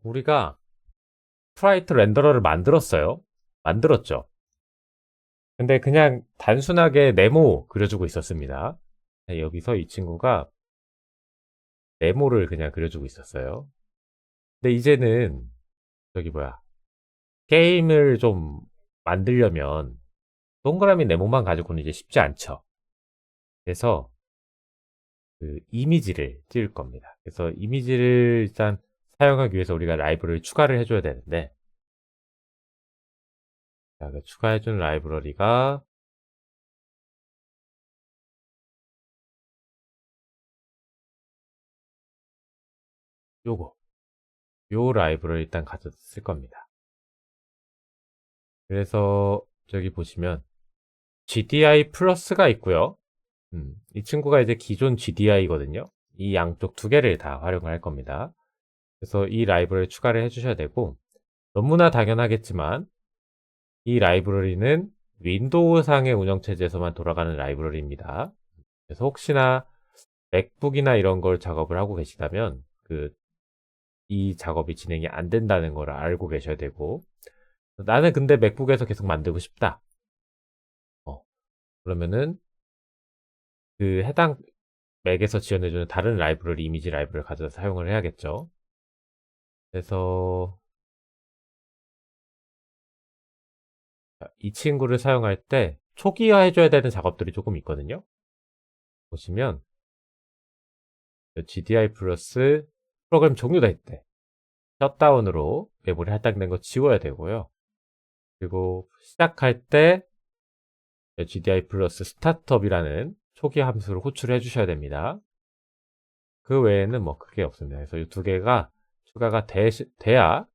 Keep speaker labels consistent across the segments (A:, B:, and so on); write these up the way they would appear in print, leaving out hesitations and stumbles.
A: 우리가 스프라이트 렌더러를 만들었죠. 근데 그냥 단순하게 네모 그려주고 있었습니다. 네, 여기서 이 친구가 네모를 그냥 그려주고 있었어요. 근데 이제는 저기 뭐야 게임을 좀 만들려면 동그라미 네모만 가지고는 이제 쉽지 않죠. 그래서 그 이미지를 띄울 겁니다. 그래서 이미지를 일단 사용하기 위해서 우리가 라이브러리 추가를 해줘야 되는데, 자, 그 추가해준 라이브러리가 요거, 요 라이브러리 일단 가져 쓸 겁니다. 그래서 저기 보시면 GDI 플러스가 있고요. 이 친구가 이제 기존 GDI거든요. 이 양쪽 두 개를 다 활용을 할 겁니다. 그래서 이 라이브러리 추가를 해주셔야 되고, 너무나 당연하겠지만 이 라이브러리는 윈도우상의 운영체제에서만 돌아가는 라이브러리입니다. 그래서 혹시나 맥북이나 이런 걸 작업을 하고 계시다면 이 작업이 진행이 안 된다는 걸 알고 계셔야 되고, 나는 근데 맥북에서 계속 만들고 싶다. 그러면은 그 해당 맥에서 지원해주는 다른 라이브러리, 이미지 라이브러리를 가져서 사용을 해야겠죠. 그래서 이 친구를 사용할 때 초기화 해줘야 되는 작업들이 조금 있거든요. 보시면 GDI 플러스 프로그램 종료될 때 셧다운으로 메모리 할당된 거 지워야 되고요. 그리고 시작할 때 GDI 플러스 스타트업이라는 초기 함수를 호출해 주셔야 됩니다. 그 외에는 뭐 크게 없습니다. 그래서 이 두 개가 추가가 돼야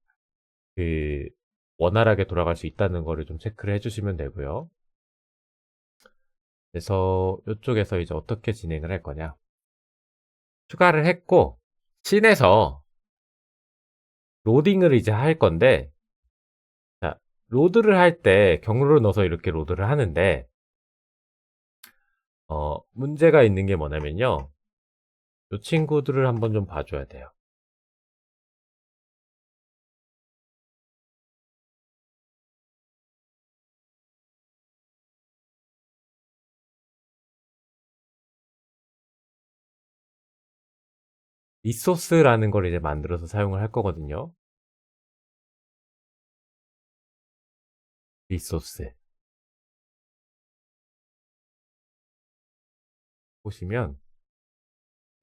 A: 그 원활하게 돌아갈 수 있다는 거를 좀 체크를 해주시면 되고요. 그래서 이쪽에서 이제 어떻게 진행을 할 거냐. 추가를 했고, 씬에서 로딩을 이제 할 건데, 자, 로드를 할 때 경로를 넣어서 이렇게 로드를 하는데, 문제가 있는 게 뭐냐면요. 이 친구들을 한번 좀 봐줘야 돼요. 리소스라는 걸 이제 만들어서 사용을 할 거거든요. 리소스. 보시면,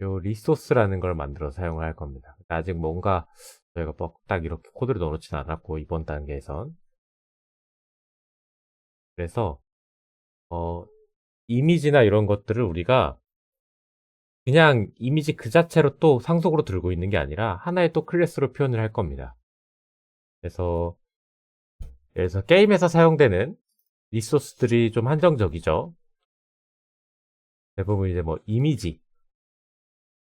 A: 요 리소스라는 걸 만들어서 사용을 할 겁니다. 아직 뭔가 저희가 딱 이렇게 코드를 넣어놓진 않았고, 이번 단계에선. 그래서, 이미지나 이런 것들을 우리가 그냥 이미지 그 자체로 또 상속으로 들고 있는 게 아니라 하나의 또 클래스로 표현을 할 겁니다. 그래서 게임에서 사용되는 리소스들이 좀 한정적이죠. 대부분 이제 뭐 이미지,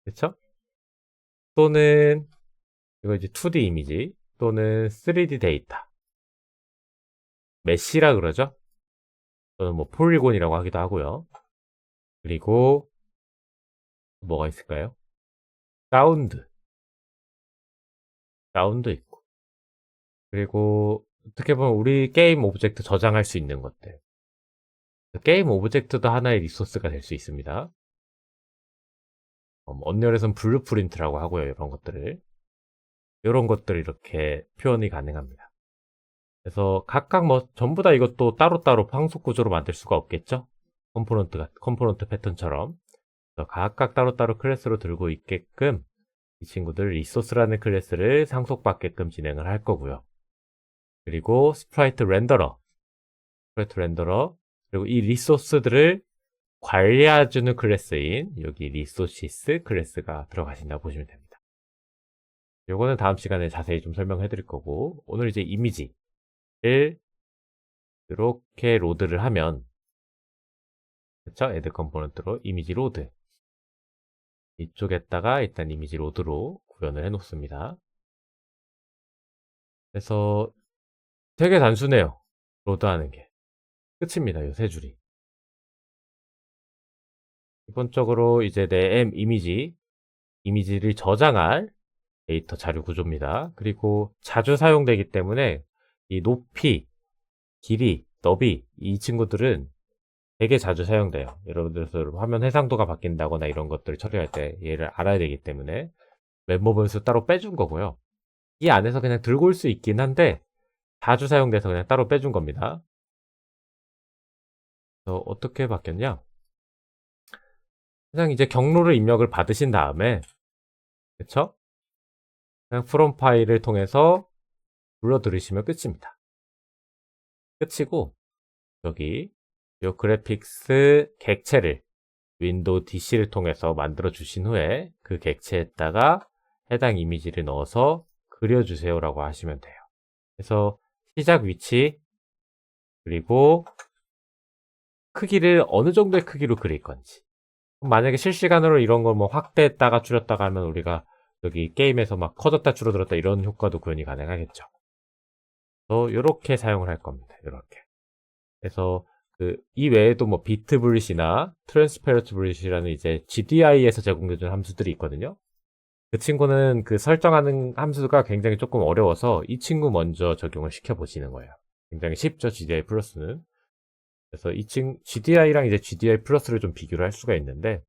A: 그렇죠? 또는 이거 이제 2D 이미지, 또는 3D 데이터, 메시라 그러죠? 또는 뭐 폴리곤이라고 하기도 하고요. 그리고 뭐가 있을까요? 사운드, 사운드 있고. 그리고 어떻게 보면 우리 게임 오브젝트 저장할 수 있는 것들. 게임 오브젝트도 하나의 리소스가 될 수 있습니다. 언리얼에서는 블루프린트라고 하고요. 이런 것들을 이렇게 표현이 가능합니다. 그래서 각각 뭐 전부 다 이것도 따로따로 상속 구조로 만들 수가 없겠죠? 컴포넌트 패턴처럼. 그래서 각각 따로따로 클래스로 들고 있게끔 이 친구들 리소스라는 클래스를 상속받게끔 진행을 할 거고요. 그리고 스프라이트 렌더러, 그리고 이 리소스들을 관리해주는 클래스인 여기 리소시스 클래스가 들어가신다 보시면 됩니다. 요거는 다음 시간에 자세히 좀 설명해 드릴 거고, 오늘 이제 이미지를 이렇게 로드를 하면, 그쵸? 애드 컴포넌트로 이미지 로드. 이쪽에다가 일단 이미지 로드로 구현을 해 놓습니다. 그래서 되게 단순해요. 로드하는 게. 끝입니다. 이 세 줄이. 기본적으로 이제 내 이미지를 저장할 데이터 자료 구조입니다. 그리고 자주 사용되기 때문에 이 높이, 길이, 너비 이 친구들은 되게 자주 사용돼요. 예를 들어서 화면 해상도가 바뀐다거나 이런 것들을 처리할 때 얘를 알아야 되기 때문에 멤버 변수 따로 빼준 거고요. 이 안에서 그냥 들고 올 수 있긴 한데 자주 사용돼서 그냥 따로 빼준 겁니다. 그래서 어떻게 바뀌었냐? 그냥 이제 경로를 입력을 받으신 다음에, 그쵸? 그냥 프롬 파일을 통해서 불러 들으시면 끝입니다. 끝이고, 여기 요 그래픽스 객체를 윈도우 DC를 통해서 만들어 주신 후에 그 객체에다가 해당 이미지를 넣어서 그려주세요 라고 하시면 돼요. 그래서 시작 위치, 그리고 크기를 어느 정도의 크기로 그릴 건지. 만약에 실시간으로 이런 걸 뭐 확대했다가 줄였다가 하면 우리가 여기 게임에서 막 커졌다 줄어들었다 이런 효과도 구현이 가능하겠죠. 이렇게 사용을 할 겁니다. 이렇게. 그래서 이 외에도 뭐 비트 블릿이나 트랜스페런트 블릿이라는 이제 GDI에서 제공되는 함수들이 있거든요. 그 친구는 그 설정하는 함수가 굉장히 조금 어려워서 이 친구 먼저 적용을 시켜 보시는 거예요. 굉장히 쉽죠, GDI 플러스는. 그래서 이 친구 GDI랑 이제 GDI 플러스를 좀 비교를 할 수가 있는데,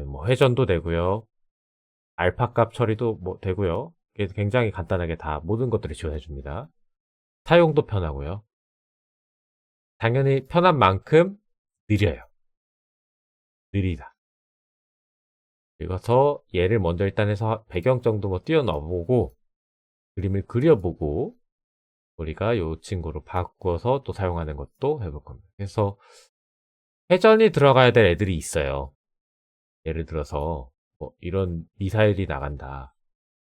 A: 뭐 회전도 되고요, 알파 값 처리도 뭐 되고요. 이게 굉장히 간단하게 다 모든 것들을 지원해 줍니다. 사용도 편하고요. 당연히 편한 만큼 느려요. 느리다. 그래서 얘를 먼저 일단 해서 배경 정도 뭐 띄워넣어보고 그림을 그려보고 우리가 이 친구로 바꿔서 또 사용하는 것도 해볼 겁니다. 그래서 회전이 들어가야 될 애들이 있어요. 예를 들어서 뭐 이런 미사일이 나간다.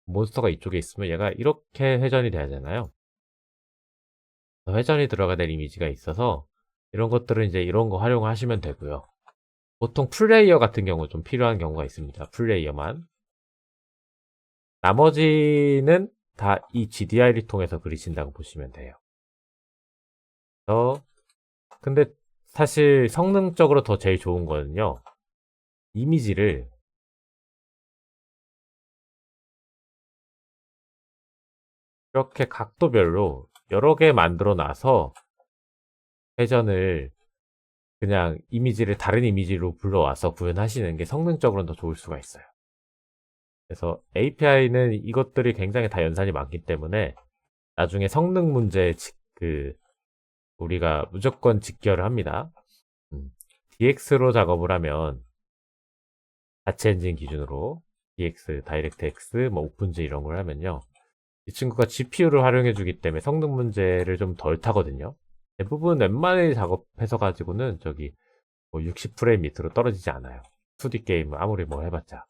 A: 몬스터가 이쪽에 있으면 얘가 이렇게 회전이 돼야 되잖아요. 회전이 들어가야 될 이미지가 있어서 이런 것들은 이제 이런 거 활용하시면 되고요. 보통 플레이어 같은 경우 좀 필요한 경우가 있습니다. 플레이어만. 나머지는 다 이 GDI를 통해서 그리신다고 보시면 돼요. 근데 사실 성능적으로 더 제일 좋은 거는요. 이미지를 이렇게 각도별로 여러 개 만들어 놔서 회전을 그냥 이미지를 다른 이미지로 불러와서 구현하시는 게 성능적으로는 더 좋을 수가 있어요. 그래서 API는 이것들이 굉장히 다 연산이 많기 때문에 나중에 성능 문제 우리가 무조건 직결을 합니다. DX로 작업을 하면 자체 엔진 기준으로 DX, 다이렉트X, 뭐 오픈즈 이런 걸 하면요. 이 친구가 GPU를 활용해 주기 때문에 성능 문제를 좀 덜 타거든요. 대부분 웬만한 작업해서 가지고는 저기 뭐 60프레임 밑으로 떨어지지 않아요. 2D 게임 아무리 뭐 해봤자.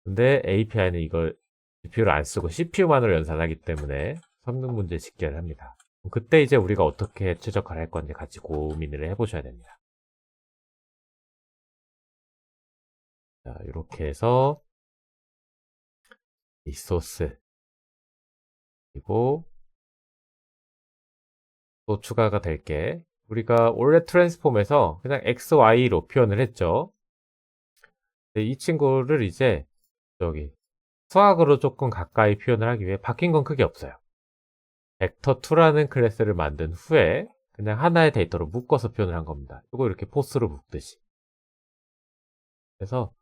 A: 근데 API는 이걸 GPU를 안 쓰고 CPU만으로 연산하기 때문에 성능 문제 직결을 합니다. 그때 이제 우리가 어떻게 최적화를 할 건지 같이 고민을 해보셔야 됩니다. 자, 이렇게 해서 리소스 그리고 또 추가가 될 게 우리가 원래 트랜스폼에서 그냥 XY로 표현을 했죠. 이 친구를 이제 저기 수학으로 조금 가까이 표현을 하기 위해 바뀐 건 크게 없어요. 벡터2라는 클래스를 만든 후에 그냥 하나의 데이터로 묶어서 표현을 한 겁니다. 이거 이렇게 포스로 묶듯이. 그래서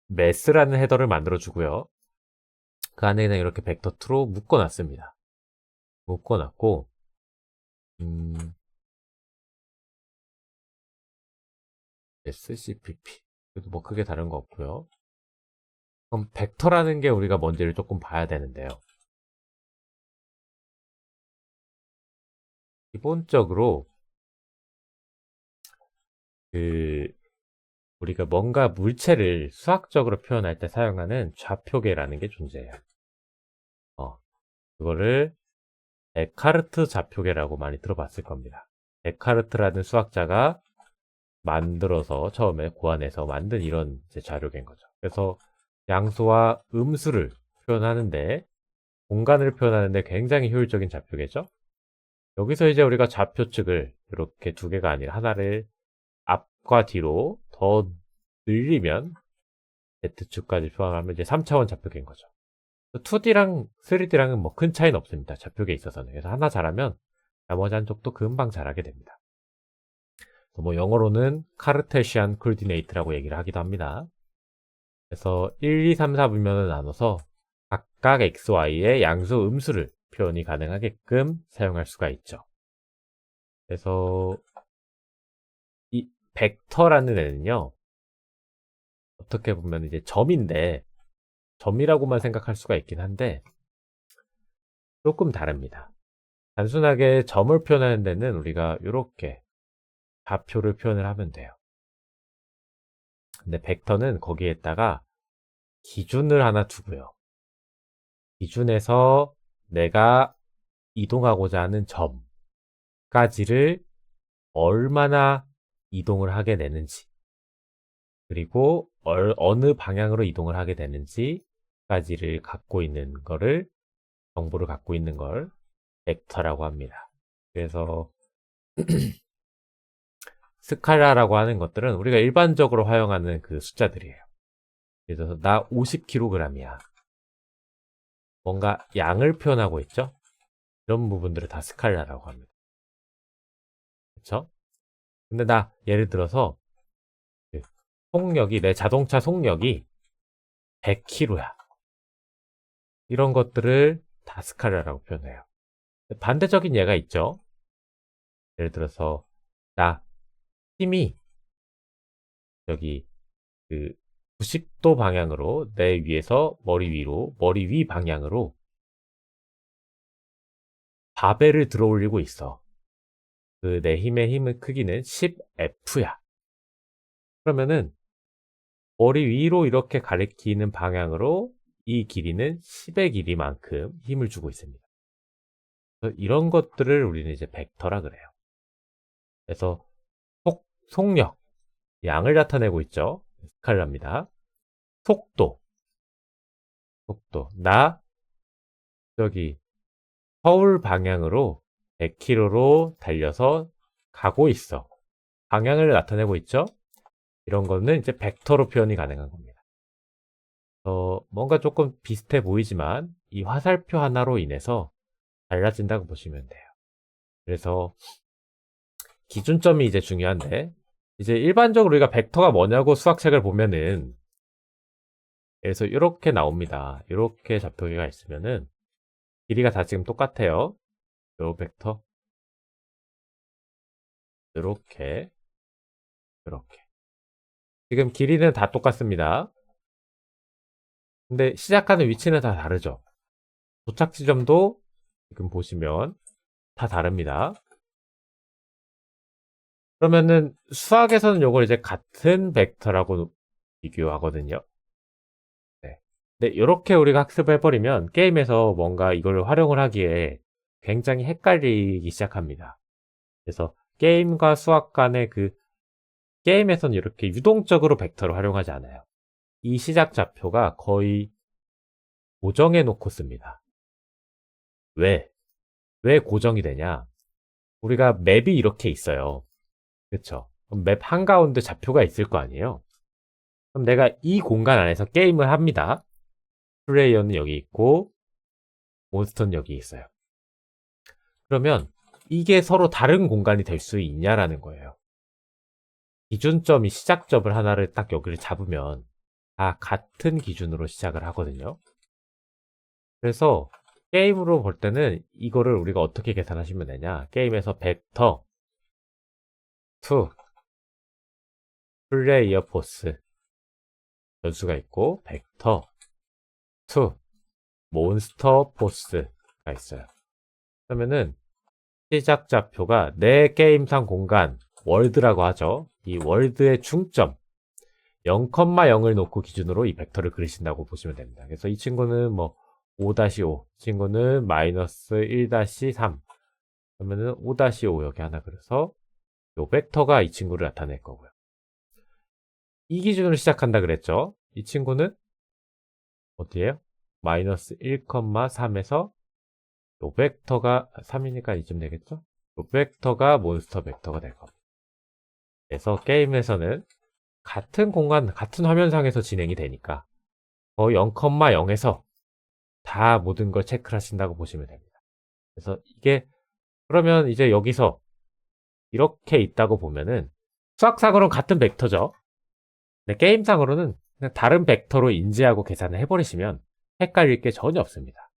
A: 매스라는 헤더를 만들어 주고요. 그 안에 그냥 이렇게 벡터2로 묶어놨습니다. 묶어놨고 SCPP 그래도 뭐 크게 다른 거 없고요. 그럼 벡터라는 게 우리가 뭔지를 조금 봐야 되는데요. 기본적으로 우리가 뭔가 물체를 수학적으로 표현할 때 사용하는 좌표계라는 게 존재해요. 그거를 데카르트 좌표계라고 많이 들어봤을 겁니다. 데카르트라는 수학자가 만들어서 처음에 고안해서 만든 이런 자료계인 거죠. 그래서 양수와 음수를 표현하는데 공간을 표현하는데 굉장히 효율적인 좌표계죠. 여기서 이제 우리가 좌표측을 이렇게 두 개가 아니라 하나를 앞과 뒤로 더 늘리면 Z축까지 포함하면 이제 3차원 좌표계인 거죠. 2D랑 3D랑은 뭐 큰 차이는 없습니다. 좌표계에 있어서는. 그래서 하나 잘하면 나머지 한쪽도 금방 잘하게 됩니다. 뭐 영어로는 카르테시안 코디네이트라고 얘기를 하기도 합니다. 그래서 1, 2, 3, 4분면을 나눠서 각각 XY의 양수 음수를 표현이 가능하게끔 사용할 수가 있죠. 그래서 이 벡터라는 애는요, 어떻게 보면 이제 점인데, 점이라고만 생각할 수가 있긴 한데, 조금 다릅니다. 단순하게 점을 표현하는 데는 우리가 이렇게 좌표를 표현을 하면 돼요. 근데 벡터는 거기에다가 기준을 하나 두고요. 기준에서 내가 이동하고자 하는 점까지를 얼마나 이동을 하게 되는지, 그리고 어느 방향으로 이동을 하게 되는지까지를 갖고 있는 거를, 정보를 갖고 있는 걸 벡터라고 합니다. 그래서 스칼라라고 하는 것들은 우리가 일반적으로 활용하는 그 숫자들이에요. 예를 들어서 나 50kg이야. 뭔가 양을 표현하고 있죠? 이런 부분들을 다 스칼라라고 합니다. 그쵸? 근데 나 예를 들어서 속력이, 내 자동차 속력이 100km야. 이런 것들을 다 스칼라라고 표현해요. 반대적인 예가 있죠? 예를 들어서 나 힘이 여기 그 90도 방향으로, 내 위에서 머리 위로, 머리 위 방향으로 바벨을 들어 올리고 있어. 그 내 힘의 크기는 10F야. 그러면은 머리 위로 이렇게 가리키는 방향으로 이 길이는 10의 길이만큼 힘을 주고 있습니다. 그래서 이런 것들을 우리는 이제 벡터라 그래요. 그래서 속력, 양을 나타내고 있죠. 스칼라입니다. 속도. 나 저기 서울 방향으로 100km로 달려서 가고 있어. 방향을 나타내고 있죠. 이런 거는 이제 벡터로 표현이 가능한 겁니다. 뭔가 조금 비슷해 보이지만 이 화살표 하나로 인해서 달라진다고 보시면 돼요. 그래서 기준점이 이제 중요한데, 이제 일반적으로 우리가 벡터가 뭐냐고 수학책을 보면은, 그래서 이렇게 나옵니다. 이렇게 좌표계가 있으면은 길이가 다 지금 똑같아요. 요 벡터 이렇게 지금 길이는 다 똑같습니다. 근데 시작하는 위치는 다 다르죠. 도착 지점도 지금 보시면 다 다릅니다. 그러면은 수학에서는 이걸 이제 같은 벡터라고 비교하거든요. 네. 근데 이렇게 우리가 학습을 해버리면 게임에서 뭔가 이걸 활용을 하기에 굉장히 헷갈리기 시작합니다. 그래서 게임과 수학 간의 게임에서는 이렇게 유동적으로 벡터를 활용하지 않아요. 이 시작 좌표가 거의 고정해 놓고 씁니다. 왜 고정이 되냐? 우리가 맵이 이렇게 있어요. 그쵸? 그럼 맵 한가운데 좌표가 있을 거 아니에요? 그럼 내가 이 공간 안에서 게임을 합니다. 플레이어는 여기 있고 몬스터는 여기 있어요. 그러면 이게 서로 다른 공간이 될 수 있냐라는 거예요. 기준점이, 시작점을 하나를 딱 여기를 잡으면 다 같은 기준으로 시작을 하거든요. 그래서 게임으로 볼 때는 이거를 우리가 어떻게 계산하시면 되냐? 게임에서 벡터 2 플레이어 포스 변수가 있고, 벡터 2 몬스터 포스가 있어요. 그러면은 시작 좌표가 내 게임상 공간, 월드라고 하죠. 이 월드의 중점 0,0을 놓고 기준으로 이 벡터를 그리신다고 보시면 됩니다. 그래서 이 친구는 뭐 5-5, 이 친구는 마이너스 1-3, 그러면은 5-5 여기 하나 그려서 요 벡터가 이 친구를 나타낼 거고요. 이 기준으로 시작한다 그랬죠. 이 친구는 어디에요? 마이너스 1,3에서 요 벡터가 3이니까 이쯤 되겠죠? 요 벡터가 몬스터 벡터가 될 겁니다. 그래서 게임에서는 같은 공간, 같은 화면상에서 진행이 되니까 거의 0,0에서 다 모든 걸 체크를 하신다고 보시면 됩니다. 그래서 이게 그러면 이제 여기서 이렇게 있다고 보면은 수학상으로는 같은 벡터죠. 근데 게임상으로는 그냥 다른 벡터로 인지하고 계산을 해버리시면 헷갈릴 게 전혀 없습니다.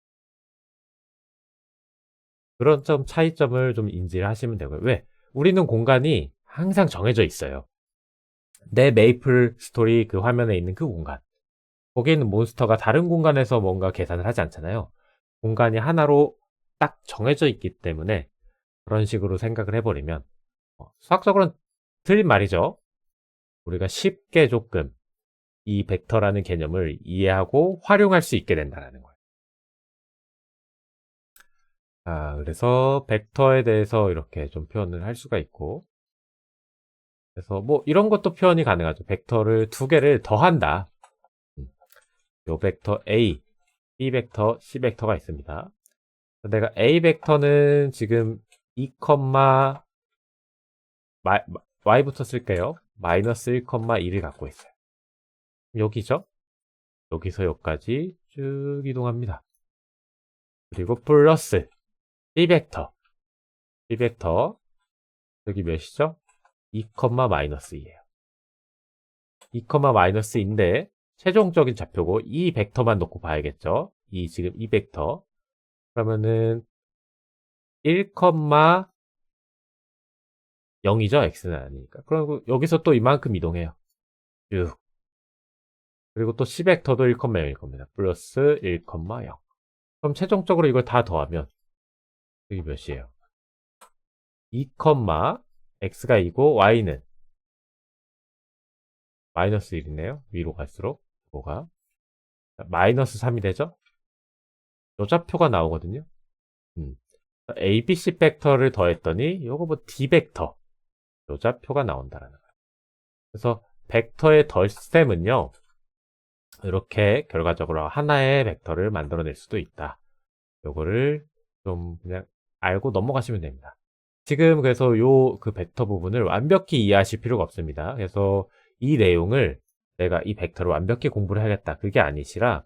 A: 그런 점 차이점을 좀 인지를 하시면 되고요. 왜? 우리는 공간이 항상 정해져 있어요. 내 메이플 스토리 그 화면에 있는 그 공간. 거기에 있는 몬스터가 다른 공간에서 뭔가 계산을 하지 않잖아요. 공간이 하나로 딱 정해져 있기 때문에 그런 식으로 생각을 해버리면 수학적으로는 틀린 말이죠. 우리가 쉽게 조금 이 벡터라는 개념을 이해하고 활용할 수 있게 된다는 거예요. 그래서 벡터에 대해서 이렇게 좀 표현을 할 수가 있고, 그래서 뭐 이런 것도 표현이 가능하죠. 벡터를 두 개를 더한다. 요 벡터 A, B 벡터, C 벡터가 있습니다. 내가 A 벡터는 지금 2, Y부터 쓸게요. 마이너스 1,2를 갖고 있어요. 여기죠? 여기서 여기까지 쭉 이동합니다. 그리고 플러스 B 벡터. B 벡터. 여기 몇이죠? 2, 마이너스 2예요. 2, 마이너스인데 최종적인 좌표고 이 벡터만 놓고 봐야겠죠? 지금 이 벡터. 그러면은 1, 0이죠? x는 아니니까. 그리고 여기서 또 이만큼 이동해요. 쭉. 그리고 또 C 벡터도 1, 0일 겁니다. 플러스 1, 0. 그럼 최종적으로 이걸 다 더하면 여기 몇이에요? 2, x가 2고 y는 마이너스 1이네요. 위로 갈수록 뭐가 마이너스 3이 되죠? 요 좌표가 나오거든요. A, B, C 벡터를 더했더니 요거 뭐 D 벡터 요 좌표가 나온다라는 거예요. 그래서 벡터의 덜셈은요. 이렇게 결과적으로 하나의 벡터를 만들어낼 수도 있다. 요거를 좀 그냥 알고 넘어가시면 됩니다. 지금 그래서 그 벡터 부분을 완벽히 이해하실 필요가 없습니다. 그래서 이 내용을 내가 이 벡터를 완벽히 공부를 하겠다. 그게 아니시라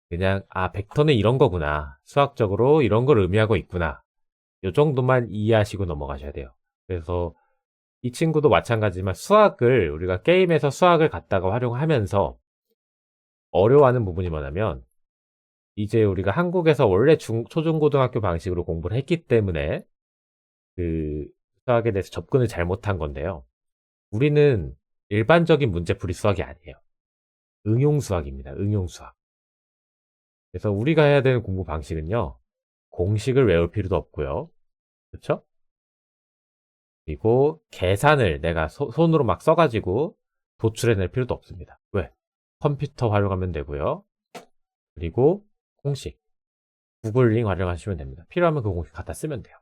A: 그냥 벡터는 이런 거구나. 수학적으로 이런 걸 의미하고 있구나. 요 정도만 이해하시고 넘어가셔야 돼요. 그래서 이 친구도 마찬가지지만 수학을 우리가 게임에서 수학을 갖다가 활용하면서 어려워하는 부분이 뭐냐면 이제 우리가 한국에서 원래 초중고등학교 방식으로 공부를 했기 때문에 그 수학에 대해서 접근을 잘못한 건데요. 우리는 일반적인 문제풀이 수학이 아니에요. 응용 수학입니다. 응용 수학. 그래서 우리가 해야 되는 공부 방식은요. 공식을 외울 필요도 없고요. 그렇죠? 그리고 계산을 내가 손으로 막 써가지고 도출해낼 필요도 없습니다. 왜? 컴퓨터 활용하면 되고요. 그리고 공식, 구글링 활용하시면 됩니다. 필요하면 그 공식 갖다 쓰면 돼요.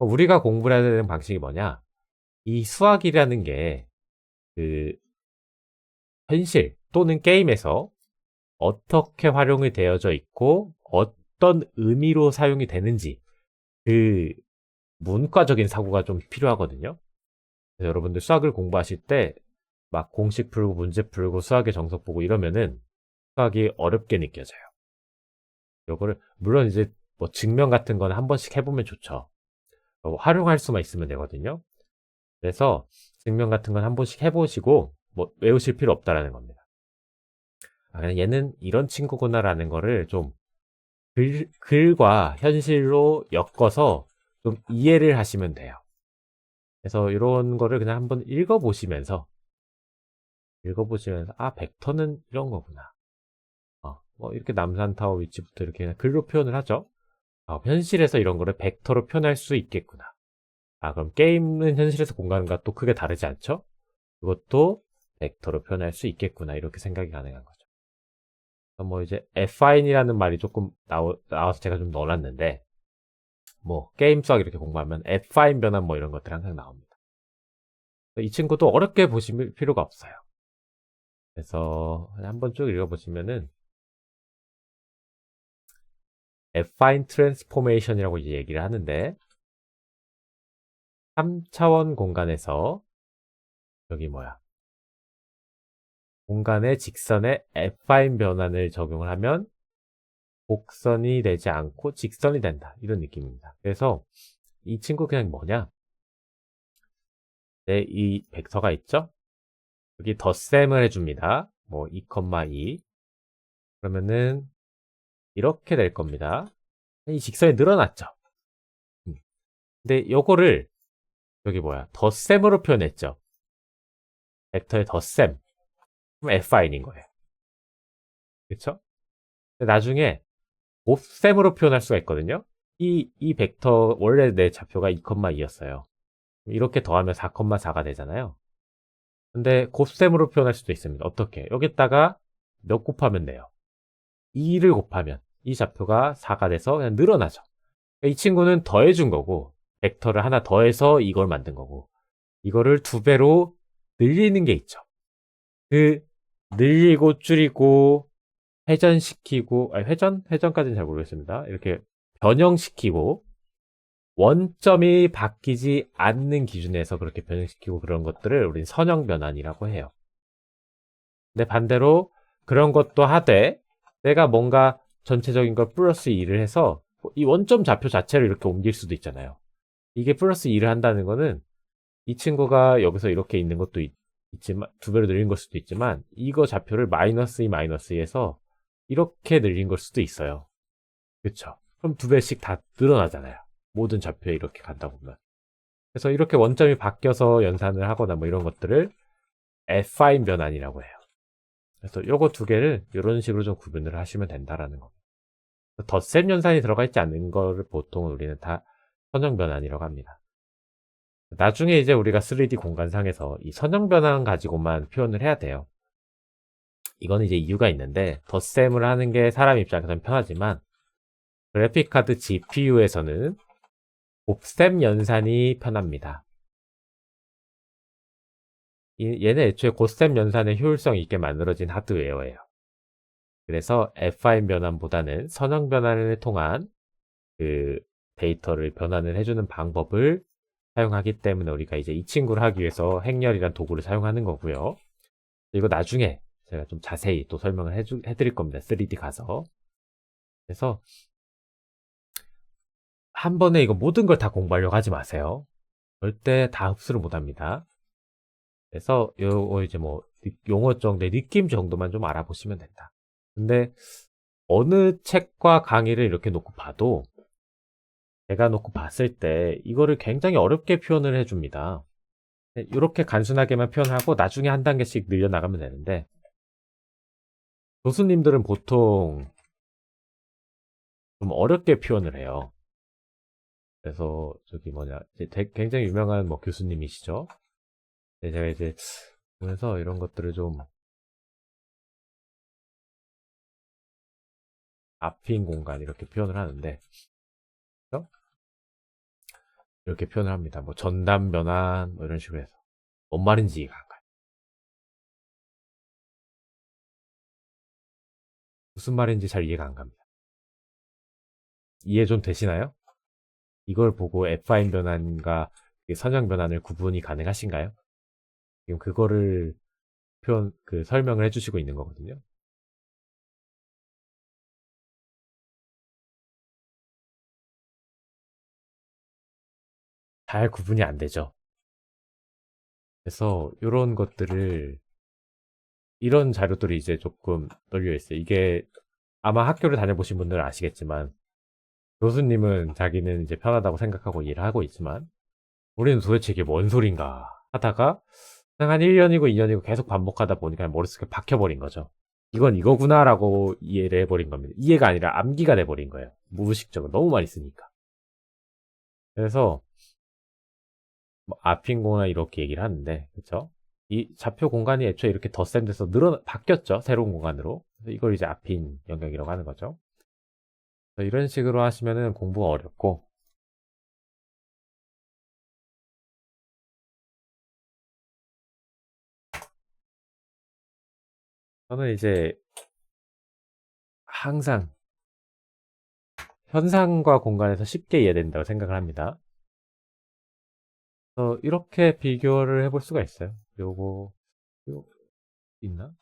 A: 우리가 공부를 해야 되는 방식이 뭐냐? 이 수학이라는 게 그 현실 또는 게임에서 어떻게 활용이 되어져 있고 어떤 의미로 사용이 되는지 그 문과적인 사고가 좀 필요하거든요. 그래서 여러분들 수학을 공부하실 때 막 공식 풀고 문제 풀고 수학의 정석 보고 이러면은 수학이 어렵게 느껴져요. 요거를 물론 이제 뭐 증명 같은 건 한 번씩 해보면 좋죠. 활용할 수만 있으면 되거든요. 그래서 증명 같은 건 한 번씩 해보시고 뭐 외우실 필요 없다라는 겁니다. 그냥 얘는 이런 친구구나라는 거를 좀 글과 현실로 엮어서 좀 이해를 하시면 돼요. 그래서 이런 거를 그냥 한번 읽어보시면서 벡터는 이런 거구나. 뭐 이렇게 남산타워 위치부터 이렇게 그냥 글로 표현을 하죠. 현실에서 이런 거를 벡터로 표현할 수 있겠구나. 그럼 게임은 현실에서 공간과 또 크게 다르지 않죠? 그것도 벡터로 표현할 수 있겠구나. 이렇게 생각이 가능한 거죠. 뭐 이제 Fine이라는 말이 조금 나와서 제가 좀 넣어놨는데 뭐 게임 수학 이렇게 공부하면 Fine 변환 뭐 이런 것들이 항상 나옵니다. 이 친구도 어렵게 보실 필요가 없어요. 그래서 한번 쭉 읽어보시면은 Affine Transformation이라고 이제 얘기를 하는데 3차원 공간에서 저기 뭐야. 공간의 직선에 affine 변환을 적용을 하면 곡선이 되지 않고 직선이 된다. 이런 느낌입니다. 그래서 이 친구 그냥 뭐냐? 이 벡터가 있죠? 여기 덧셈을 해줍니다. 뭐 2,2 그러면은 이렇게 될 겁니다. 이 직선이 늘어났죠. 근데 요거를 여기 뭐야? 덧셈으로 표현했죠. 벡터의 덧셈. 그럼 affine인 거예요. 그쵸? 나중에 곱셈으로 표현할 수가 있거든요. 이 벡터 원래 내 좌표가 2,2였어요. 이렇게 더하면 4,4가 되잖아요. 근데 곱셈으로 표현할 수도 있습니다. 어떻게? 여기다가 몇 곱하면 돼요? 2를 곱하면 이 좌표가 4가 돼서 그냥 늘어나죠. 이 친구는 더해준 거고 벡터를 하나 더해서 이걸 만든 거고 이거를 2배로 늘리는 게 있죠. 그 늘리고 줄이고 회전시키고 회전까지는 잘 모르겠습니다. 이렇게 변형시키고 원점이 바뀌지 않는 기준에서 그렇게 변형시키고 그런 것들을 우린 선형 변환이라고 해요. 근데 반대로 그런 것도 하되 내가 뭔가 전체적인 걸 플러스 2를 해서 이 원점 좌표 자체를 이렇게 옮길 수도 있잖아요. 이게 플러스 2를 한다는 거는 이 친구가 여기서 이렇게 있는 것도 있지만 2배로 늘린 걸 수도 있지만 이거 좌표를 마이너스 2 마이너스 2에서 이렇게 늘린 걸 수도 있어요. 그쵸? 그럼 2배씩 다 늘어나잖아요. 모든 좌표에 이렇게 간다 보면. 그래서 이렇게 원점이 바뀌어서 연산을 하거나 뭐 이런 것들을 affine 변환이라고 해요. 그래서 요거 두 개를 이런 식으로 좀 구분을 하시면 된다라는 겁니다. 덧셈 연산이 들어가 있지 않는 거를 보통 우리는 다 선형 변환이라고 합니다. 나중에 이제 우리가 3D 공간상에서 이 선형 변환 가지고만 표현을 해야 돼요. 이거는 이제 이유가 있는데 덧셈을 하는 게 사람 입장에서는 편하지만 그래픽카드 GPU에서는 곱셈 연산이 편합니다. 얘는 애초에 곱셈 연산의 효율성 있게 만들어진 하드웨어예요. 그래서 affine 변환보다는 선형 변환을 통한 그 데이터를 변환을 해주는 방법을 사용하기 때문에 우리가 이제 이 친구를 하기 위해서 행렬이란 도구를 사용하는 거고요. 이거 나중에 제가 좀 자세히 또 설명을 해드릴 겁니다. 3D 가서. 그래서 한 번에 이거 모든 걸 다 공부하려고 하지 마세요. 절대 다 흡수를 못 합니다. 그래서 요 이제 뭐 용어 정도의 느낌 정도만 좀 알아보시면 된다. 근데 어느 책과 강의를 이렇게 놓고 봐도 제가 놓고 봤을 때 이거를 굉장히 어렵게 표현을 해줍니다. 이렇게 간순하게만 표현하고 나중에 한 단계씩 늘려나가면 되는데 교수님들은 보통 좀 어렵게 표현을 해요. 그래서 저기 뭐냐 이제 굉장히 유명한 뭐 교수님이시죠. 제가 이제 보면서 이런 것들을 좀 앞인 공간 이렇게 표현을 하는데 그렇죠? 이렇게 표현을 합니다. 뭐 전담 변환 뭐 이런 식으로 해서 뭔 말인지 이해가 안 가요. 무슨 말인지 잘 이해가 안 갑니다. 이해 좀 되시나요? 이걸 보고 affine 변환과 선형 변환을 구분이 가능하신가요? 지금 그거를 설명을 해주시고 있는 거거든요. 잘 구분이 안 되죠. 그래서 이런 것들을 이런 자료들이 이제 조금 널려 있어요. 이게 아마 학교를 다녀보신 분들은 아시겠지만 교수님은 자기는 이제 편하다고 생각하고 일을 하고 있지만 우리는 도대체 이게 뭔 소린가 하다가 그냥 한 1년이고 2년이고 계속 반복하다 보니까 머릿속에 박혀버린 거죠. 이건 이거구나라고 이해를 해버린 겁니다. 이해가 아니라 암기가 돼버린 거예요. 무의식적으로 너무 많이 쓰니까. 그래서 뭐 아핑고나 이렇게 얘기를 하는데 그쵸? 이 좌표 공간이 애초에 이렇게 덧셈돼서 바뀌었죠. 새로운 공간으로. 그래서 이걸 이제 아핀 영역이라고 하는 거죠. 이런 식으로 하시면은 공부가 어렵고 저는 이제 항상 현상과 공간에서 쉽게 이해된다고 생각을 합니다. 이렇게 비교를 해볼 수가 있어요. 요거 있나?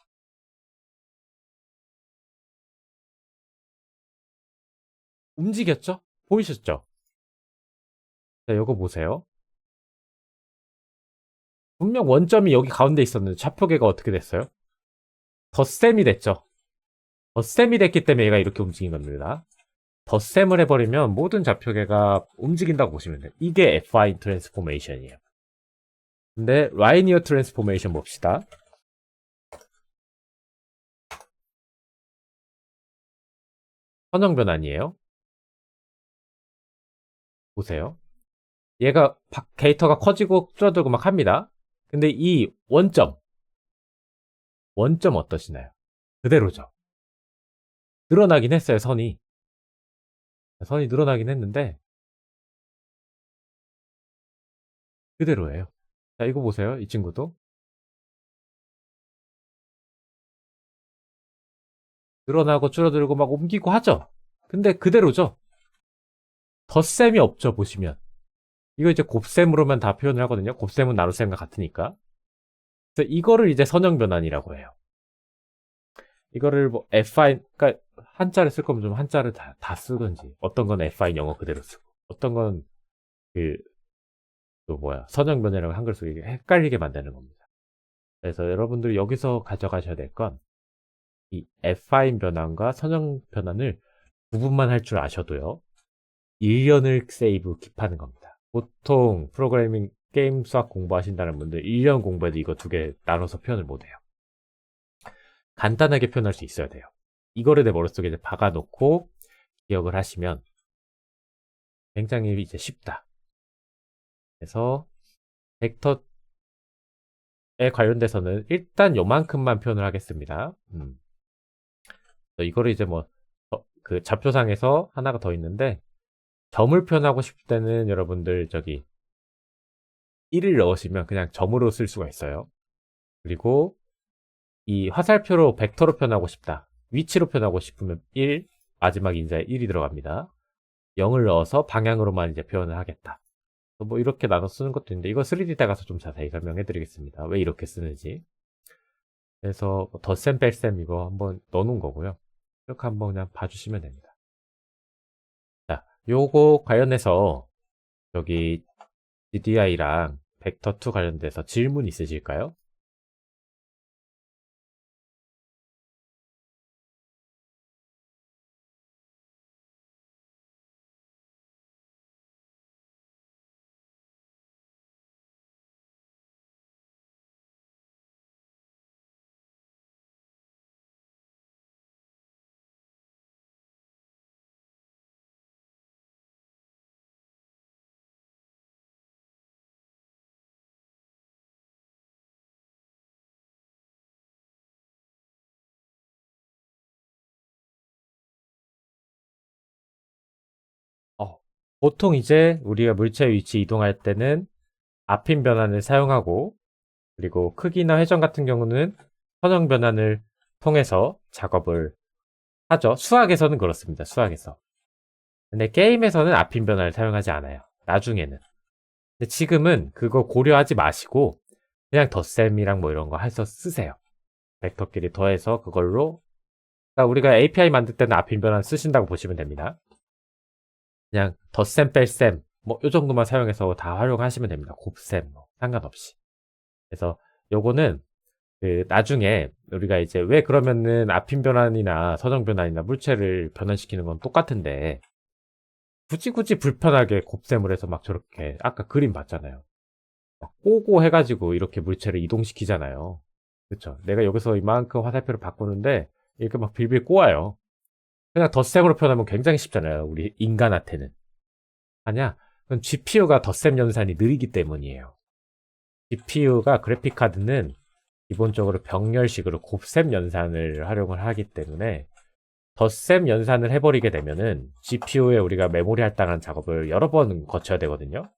A: 움직였죠? 보이셨죠? 자, 요거 보세요. 분명 원점이 여기 가운데 있었는데 좌표계가 어떻게 됐어요? 덧셈이 됐죠. 덧셈이 됐기 때문에 얘가 이렇게 움직인 겁니다. 덧셈을 해버리면 모든 좌표계가 움직인다고 보시면 돼요. 이게 affine 트랜스포메이션이에요. 근데 라이니어 트랜스포메이션 봅시다. 선형 변환이에요. 보세요. 얘가 데이터가 커지고 줄어들고 막 합니다. 근데 이 원점 어떠시나요? 그대로죠. 늘어나긴 했어요, 선이 늘어나긴 했는데 그대로예요. 자, 이거 보세요. 이 친구도 늘어나고 줄어들고 막 옮기고 하죠. 근데 그대로죠. 덧셈이 없죠, 보시면. 이거 이제 곱셈으로만 다 표현을 하거든요. 곱셈은 나눗셈과 같으니까. 그래서 이거를 이제 선형 변환이라고 해요. 이거를 뭐 affine, 그러니까 한자를 쓸 거면 좀 한자를 다 쓰든지, 어떤 건 affine 영어 그대로 쓰고, 어떤 건 선형 변환이라고 한글 쓰기 헷갈리게 만드는 겁니다. 그래서 여러분들이 여기서 가져가셔야 될 건 이 affine 변환과 선형 변환을 구분만 할 줄 아셔도요. 1년을 세이브 킵하는 겁니다. 보통 프로그래밍 게임 수학 공부하신다는 분들 1년 공부해도 이거 두 개 나눠서 표현을 못해요. 간단하게 표현할 수 있어야 돼요. 이거를 내 머릿속에 이제 박아놓고 기억을 하시면 굉장히 이제 쉽다. 그래서 벡터에 관련돼서는 일단 요만큼만 표현을 하겠습니다. 이거를 이제 그 좌표상에서 하나가 더 있는데 점을 표현하고 싶을 때는 여러분들 1을 넣으시면 그냥 점으로 쓸 수가 있어요. 그리고 이 화살표로 벡터로 표현하고 싶다. 위치로 표현하고 싶으면 1, 마지막 인자에 1이 들어갑니다. 0을 넣어서 방향으로만 이제 표현을 하겠다. 뭐 이렇게 나눠 쓰는 것도 있는데 이거 3D 때 가서 좀 자세히 설명해 드리겠습니다. 왜 이렇게 쓰는지. 그래서 덧셈 뺄셈 이거 한번 넣어놓은 거고요. 이렇게 한번 그냥 봐주시면 됩니다. 자, 요거 관련해서 여기 GDI랑 벡터2 관련돼서 질문 있으실까요? 보통 이제 우리가 물체 위치 이동할 때는 앞인 변환을 사용하고 그리고 크기나 회전 같은 경우는 선형 변환을 통해서 작업을 하죠. 수학에서는 그렇습니다. 수학에서. 근데 게임에서는 앞인 변환을 사용하지 않아요. 나중에는. 근데 지금은 그거 고려하지 마시고 그냥 덧셈이랑 뭐 이런 거 해서 쓰세요. 벡터끼리 더해서 그걸로 그러니까 우리가 API 만들 때는 앞인 변환 쓰신다고 보시면 됩니다. 그냥 덧셈 뺄셈 뭐 요 정도만 사용해서 다 활용하시면 됩니다. 곱셈 뭐 상관없이. 그래서 요거는 나중에 우리가 이제 왜 그러면은 앞인 변환이나 선형 변환이나 물체를 변환시키는 건 똑같은데 굳이 불편하게 곱셈을 해서 막 저렇게 아까 그림 봤잖아요. 막 꼬고 해가지고 이렇게 물체를 이동시키잖아요. 그쵸? 내가 여기서 이만큼 화살표를 바꾸는데 이렇게 막 빌빌 꼬아요. 그냥 덧셈으로 표현하면 굉장히 쉽잖아요. 우리 인간한테는. 아니야. 그건 GPU가 덧셈 연산이 느리기 때문이에요. GPU가 그래픽카드는 기본적으로 병렬식으로 곱셈 연산을 활용을 하기 때문에 덧셈 연산을 해버리게 되면은 GPU에 우리가 메모리 할당하는 작업을 여러 번 거쳐야 되거든요.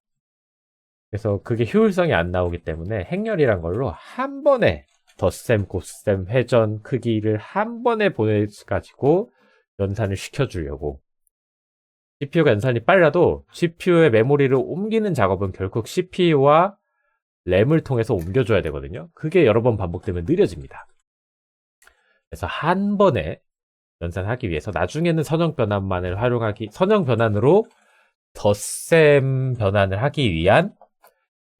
A: 그래서 그게 효율성이 안 나오기 때문에 행렬이란 걸로 한 번에 덧셈, 곱셈, 회전, 크기를 한 번에 보내가지고 연산을 시켜주려고 GPU가 연산이 빨라도 GPU의 메모리를 옮기는 작업은 결국 CPU와 램을 통해서 옮겨줘야 되거든요. 그게 여러 번 반복되면 느려집니다. 그래서 한 번에 연산하기 위해서 나중에는 선형 변환만을 선형 변환으로 덧셈 변환을 하기 위한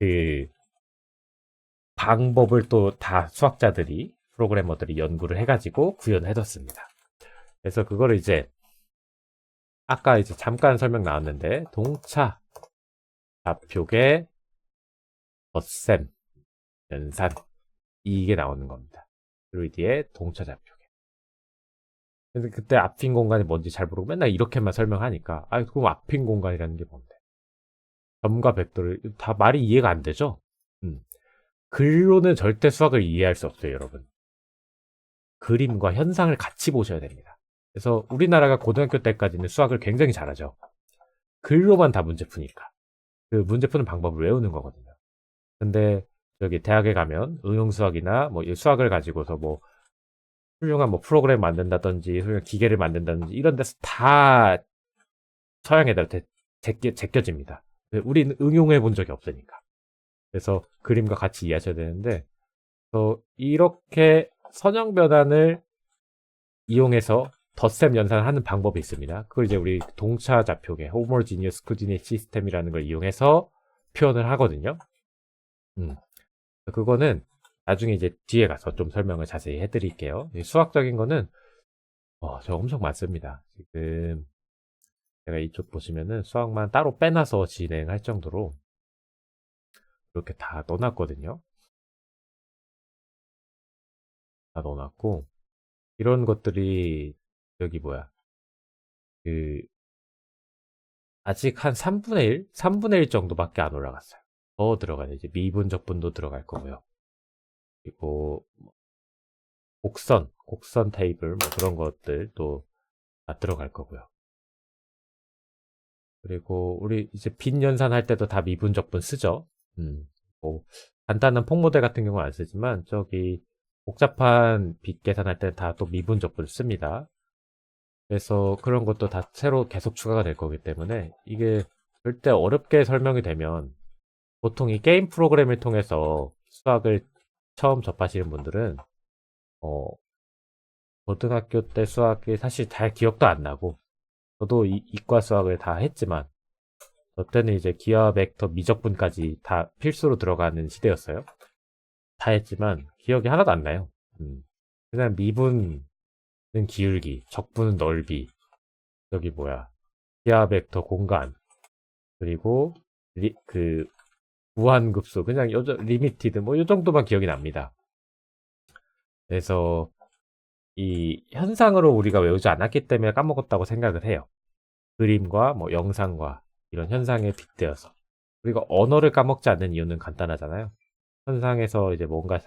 A: 그 방법을 또 다 수학자들이, 프로그래머들이 연구를 해가지고 구현을 해뒀습니다. 그래서 그거를 이제 아까 이제 잠깐 설명 나왔는데 동차 좌표계 덧셈 연산, 이게 나오는 겁니다. 그리고 뒤에 동차 좌표계. 근데 그때 앞핀 공간이 뭔지 잘 모르고 맨날 이렇게만 설명하니까 그럼 앞핀 공간이라는 게 뭔데? 점과 벡터를 다 말이 이해가 안 되죠? 글로는 절대 수학을 이해할 수 없어요, 여러분. 그림과 현상을 같이 보셔야 됩니다. 그래서 우리나라가 고등학교 때까지는 수학을 굉장히 잘하죠. 글로만 다 문제 푸니까. 그 문제 푸는 방법을 외우는 거거든요. 근데 저기 대학에 가면 응용 수학이나 뭐 수학을 가지고서 뭐 훌륭한 뭐 프로그램 만든다든지 훌륭한 기계를 만든다든지 이런 데서 다 서양 애들한테 제껴집니다. 우리는 응용해 본 적이 없으니까. 그래서 그림과 같이 이해하셔야 되는데, 이렇게 선형 변환을 이용해서 덧셈 연산을 하는 방법이 있습니다. 그걸 이제 우리 동차 좌표계, homogeneous coordinate system이라는 걸 이용해서 표현을 하거든요. 그거는 나중에 이제 뒤에 가서 좀 설명을 자세히 해드릴게요. 수학적인 거는 저 엄청 많습니다. 지금 제가 이쪽 보시면은 수학만 따로 빼놔서 진행할 정도로 이렇게 다 넣어놨거든요. 다 넣어놨고, 이런 것들이 여기 아직 한 3분의 1? 3분의 1 정도밖에 안 올라갔어요. 더 들어가요. 이제 미분적분도 들어갈 거고요. 그리고 곡선 테이블 뭐 그런 것들도 다 들어갈 거고요. 그리고 우리 이제 빈 연산할 때도 다 미분적분 쓰죠. 뭐 간단한 폼모델 같은 경우는 안 쓰지만 저기 복잡한 빗 계산할 때 다 또 미분적분을 씁니다. 그래서 그런 것도 다 새로 계속 추가가 될 거기 때문에 이게 절대 어렵게 설명이 되면, 보통 이 게임 프로그램을 통해서 수학을 처음 접하시는 분들은 고등학교 때 수학이 사실 잘 기억도 안 나고, 저도 이과 수학을 다 했지만 저 때는 이제 기하, 벡터, 미적분까지 다 필수로 들어가는 시대였어요. 다 했지만 기억이 하나도 안 나요. 그냥 미분은 기울기, 적분은 넓이, 여기 기하, 벡터, 공간, 그리고 무한급수, 그냥 리미티드 뭐 요 정도만 기억이 납니다. 그래서 이 현상으로 우리가 외우지 않았기 때문에 까먹었다고 생각을 해요. 그림과 뭐 영상과 이런 현상에 빗대어서. 우리가 언어를 까먹지 않는 이유는 간단하잖아요. 현상에서 이제 뭔가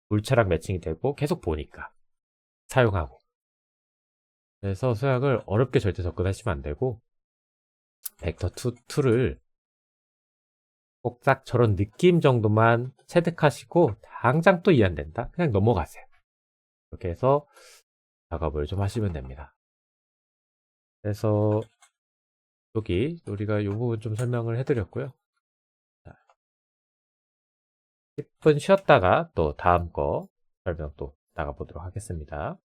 A: 물체랑 매칭이 되고 계속 보니까 사용하고. 그래서 수학을 어렵게 절대 접근하시면 안 되고, 벡터 2를 꼭 딱 저런 느낌 정도만 체득하시고 당장 또 이해 안 된다? 그냥 넘어가세요. 이렇게 해서 작업을 좀 하시면 됩니다. 그래서 여기 우리가 이 부분 좀 설명을 해드렸고요. 10분 쉬었다가 또 다음 거 설명 또 나가보도록 하겠습니다.